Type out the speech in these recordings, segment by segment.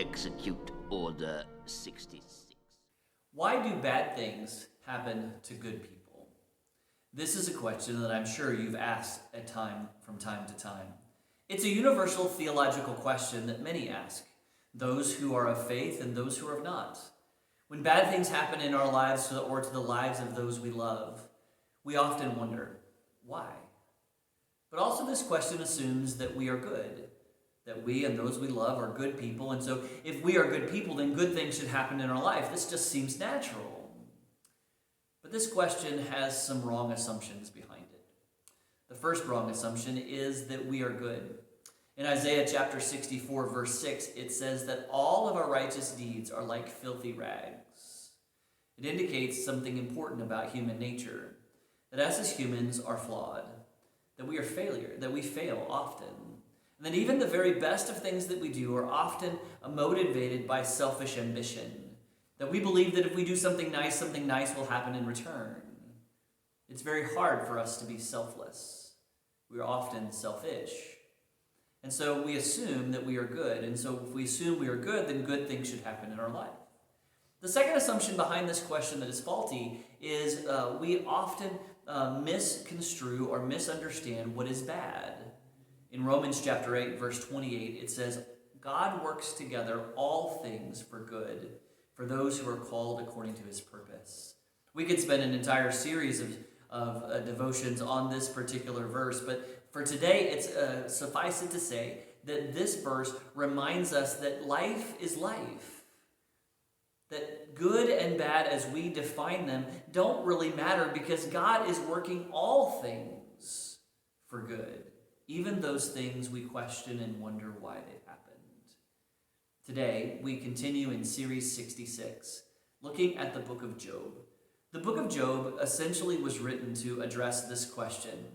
execute Order 66. Why do bad things happen to good people? This is a question that I'm sure you've asked from time to time. It's a universal theological question that many ask, those who are of faith and those who are not. When bad things happen in our lives or to the lives of those we love, we often wonder, why? But also this question assumes that we are good, that we and those we love are good people, and so if we are good people, then good things should happen in our life. This just seems natural. But this question has some wrong assumptions behind it. The first wrong assumption is that we are good. In Isaiah chapter 64, verse 6, it says that all of our righteous deeds are like filthy rags. It indicates something important about human nature, that us as humans are flawed, that we are that we fail often, and that even the very best of things that we do are often motivated by selfish ambition, that we believe that if we do something nice will happen in return. It's very hard for us to be selfless. We are often selfish. And so we assume that we are good. And so if we assume we are good, then good things should happen in our life. The second assumption behind this question that is faulty is we often misconstrue or misunderstand what is bad. In Romans chapter 8, verse 28, it says, God works together all things for good, for those who are called according to his purpose. We could spend an entire series of devotions on this particular verse, but for today, it's suffice it to say that this verse reminds us that life is life. That good and bad as we define them don't really matter because God is working all things for good, even those things we question and wonder why they happened. Today, we continue in Series 66, looking at the book of Job. The book of Job essentially was written to address this question.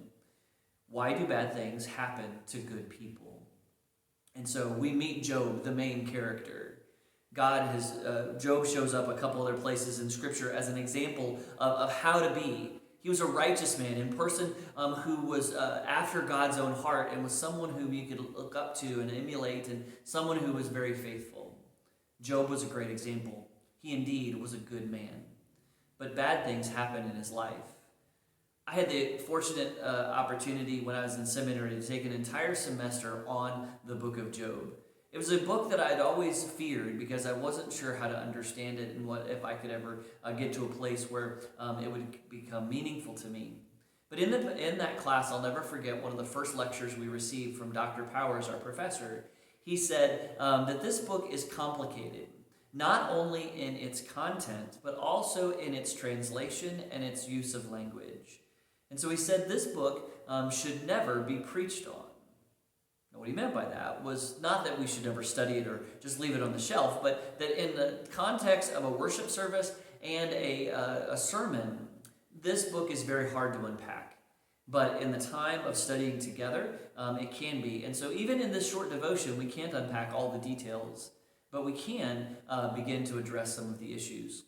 Why do bad things happen to good people? And so we meet Job, the main character. Job shows up a couple other places in Scripture as an example of how to be. He was a righteous man, a person who was after God's own heart and was someone whom you could look up to and emulate and someone who was very faithful. Job was a great example. He indeed was a good man. But bad things happened in his life. I had the fortunate opportunity when I was in seminary to take an entire semester on the book of Job. It was a book that I'd always feared because I wasn't sure how to understand it and what if I could ever get to a place where it would become meaningful to me. But in that class, I'll never forget one of the first lectures we received from Dr. Powers, our professor. He said that this book is complicated, not only in its content, but also in its translation and its use of language. And so he said this book should never be preached on. Now, what he meant by that was not that we should never study it or just leave it on the shelf, but that in the context of a worship service and a sermon, this book is very hard to unpack. But in the time of studying together, it can be. And so even in this short devotion, we can't unpack all the details, but we can begin to address some of the issues.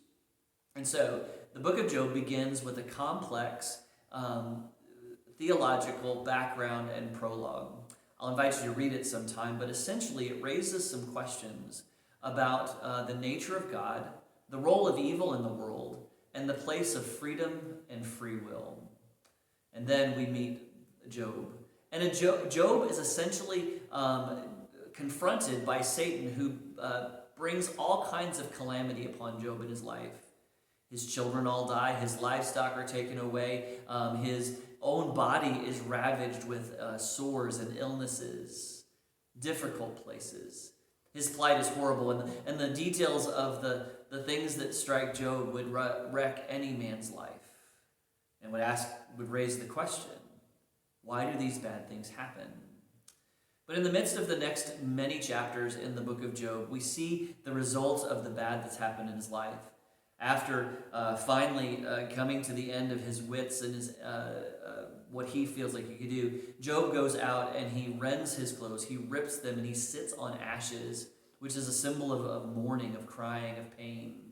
And so the book of Job begins with a complex theological background and prologue. I'll invite you to read it sometime, but essentially it raises some questions about the nature of God, the role of evil in the world, and the place of freedom and free will. And then we meet Job. And Job is essentially confronted by Satan, who brings all kinds of calamity upon Job in his life. His children all die, his livestock are taken away, his own body is ravaged with sores and illnesses, difficult places. His plight is horrible, and the details of the things that strike Job would wreck any man's life, and would raise the question, why do these bad things happen? But in the midst of the next many chapters in the book of Job, we see the results of the bad that's happened in his life. After finally coming to the end of his wits and his what he feels like he could do, Job goes out and he rends his clothes, he rips them, and he sits on ashes, which is a symbol of mourning, of crying, of pain.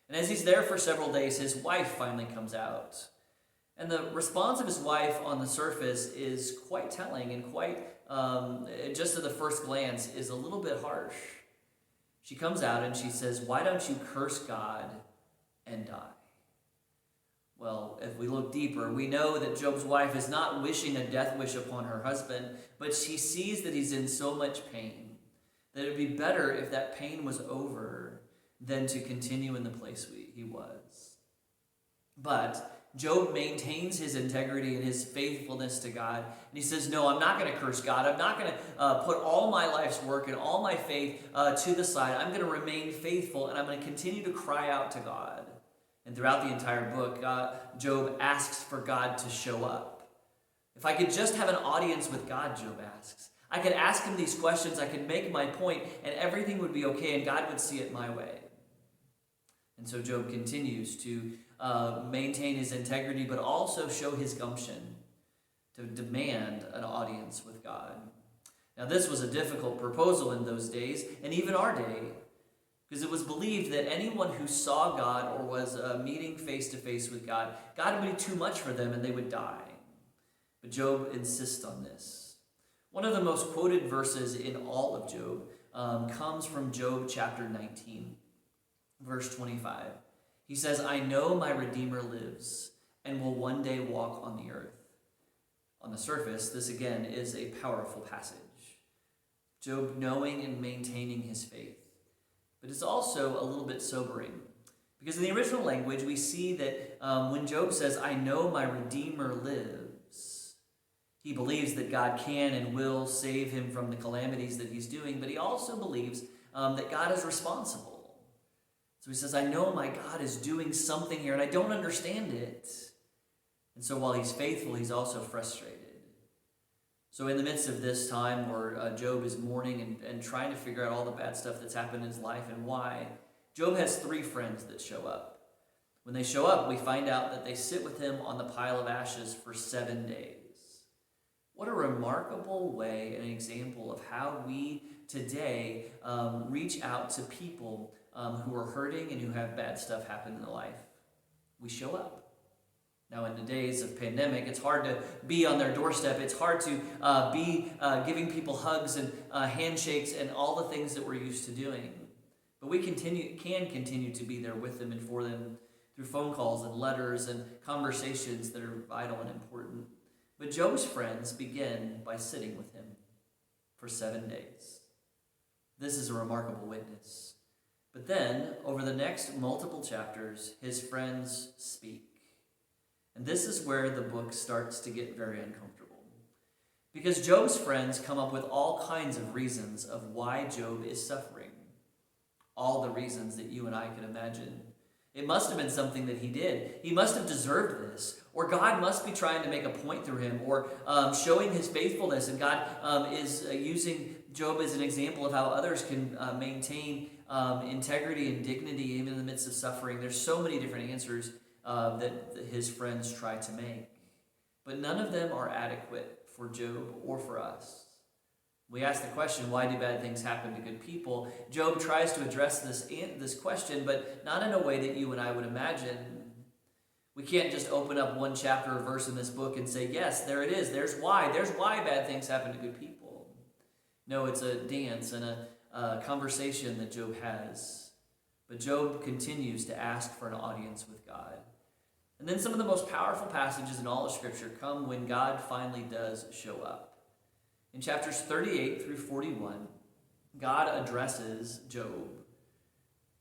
And as he's there for several days, his wife finally comes out. And the response of his wife on the surface is quite telling and quite, just at the first glance, is a little bit harsh. She comes out and she says, "Why don't you curse God and die?" Well, if we look deeper, we know that Job's wife is not wishing a death wish upon her husband, but she sees that he's in so much pain that it would be better if that pain was over than to continue in the place he was. But Job maintains his integrity and his faithfulness to God. And he says, no, I'm not going to curse God. I'm not going to put all my life's work and all my faith to the side. I'm going to remain faithful, and I'm going to continue to cry out to God. And throughout the entire book, Job asks for God to show up. If I could just have an audience with God, Job asks, I could ask him these questions, I could make my point, and everything would be okay, and God would see it my way. And so Job continues to maintain his integrity, but also show his gumption to demand an audience with God. Now, this was a difficult proposal in those days, and even our day, because it was believed that anyone who saw God or was meeting face-to-face with God, God would be too much for them and they would die. But Job insists on this. One of the most quoted verses in all of Job comes from Job chapter 19, verse 25. He says, "I know my Redeemer lives and will one day walk on the earth." On the surface, this again is a powerful passage. Job knowing and maintaining his faith. But it's also a little bit sobering. Because in the original language, we see that when Job says, "I know my Redeemer lives," he believes that God can and will save him from the calamities that he's doing, but he also believes that God is responsible. So he says, I know my God is doing something here, and I don't understand it. And so while he's faithful, he's also frustrated. So in the midst of this time where Job is mourning and trying to figure out all the bad stuff that's happened in his life and why, Job has 3 friends that show up. When they show up, we find out that they sit with him on the pile of ashes for 7 days. What a remarkable way and an example of how we today reach out to people who are hurting and who have bad stuff happen in their life. We show up. Now, in the days of pandemic, it's hard to be on their doorstep. It's hard to be giving people hugs and handshakes and all the things that we're used to doing. But we can continue to be there with them and for them through phone calls and letters and conversations that are vital and important. But Job's friends begin by sitting with him for 7 days. This is a remarkable witness. But then, over the next multiple chapters, his friends speak. And this is where the book starts to get very uncomfortable. Because Job's friends come up with all kinds of reasons of why Job is suffering. All the reasons that you and I can imagine. It must have been something that he did. He must have deserved this. Or God must be trying to make a point through him. Or showing his faithfulness. And God is using Job as an example of how others can maintain integrity and dignity even in the midst of suffering. There's so many different answers that his friends try to make. But none of them are adequate for Job or for us. We ask the question, why do bad things happen to good people? Job tries to address this question, but not in a way that you and I would imagine. We can't just open up one chapter or verse in this book and say, yes, there it is. There's why bad things happen to good people. No, it's a dance and a conversation that Job has. But Job continues to ask for an audience with God. And then some of the most powerful passages in all of Scripture come when God finally does show up. In chapters 38 through 41, God addresses Job.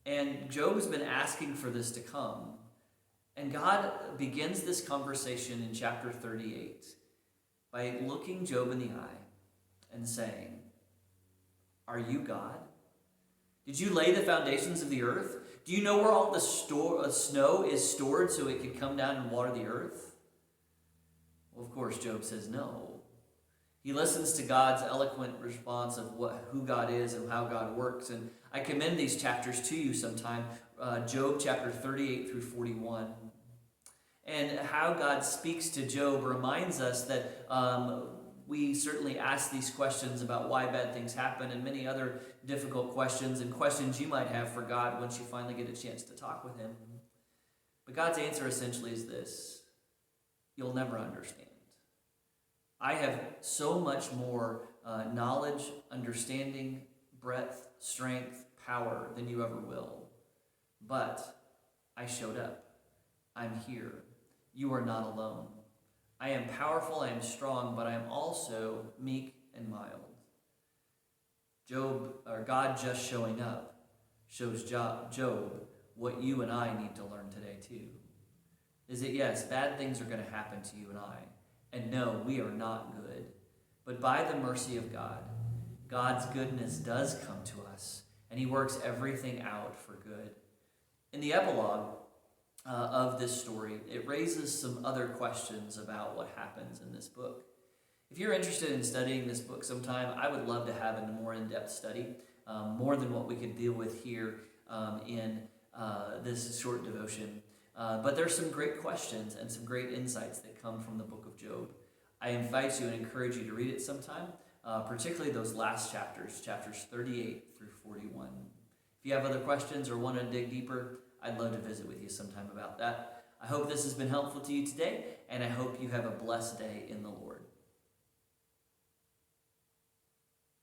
And Job has been asking for this to come. And God begins this conversation in chapter 38 by looking Job in the eye and saying, "Are you God? Did you lay the foundations of the earth? Do you know where all the snow is stored so it could come down and water the earth?" Well, of course, Job says no. He listens to God's eloquent response of who God is and how God works. And I commend these chapters to you sometime, Job chapter 38 through 41. And how God speaks to Job reminds us that we certainly ask these questions about why bad things happen and many other difficult questions and questions you might have for God once you finally get a chance to talk with him. But God's answer essentially is this: you'll never understand. I have so much more knowledge, understanding, breadth, strength, power than you ever will. But I showed up. I'm here. You are not alone. I am powerful, I am strong, but I am also meek and mild. God just showing up shows Job what you and I need to learn today too. Is that yes, bad things are going to happen to you and I. And no, we are not good. But by the mercy of God, God's goodness does come to us, and he works everything out for good. In the epilogue of this story, it raises some other questions about what happens in this book. If you're interested in studying this book sometime, I would love to have a more in-depth study, more than what we could deal with here in this short devotion. But there's some great questions and some great insights that come from the book of Job. I invite you and encourage you to read it sometime, particularly those last chapters 38 through 41. If you have other questions or want to dig deeper, I'd love to visit with you sometime about that. I hope this has been helpful to you today, and I hope you have a blessed day in the Lord.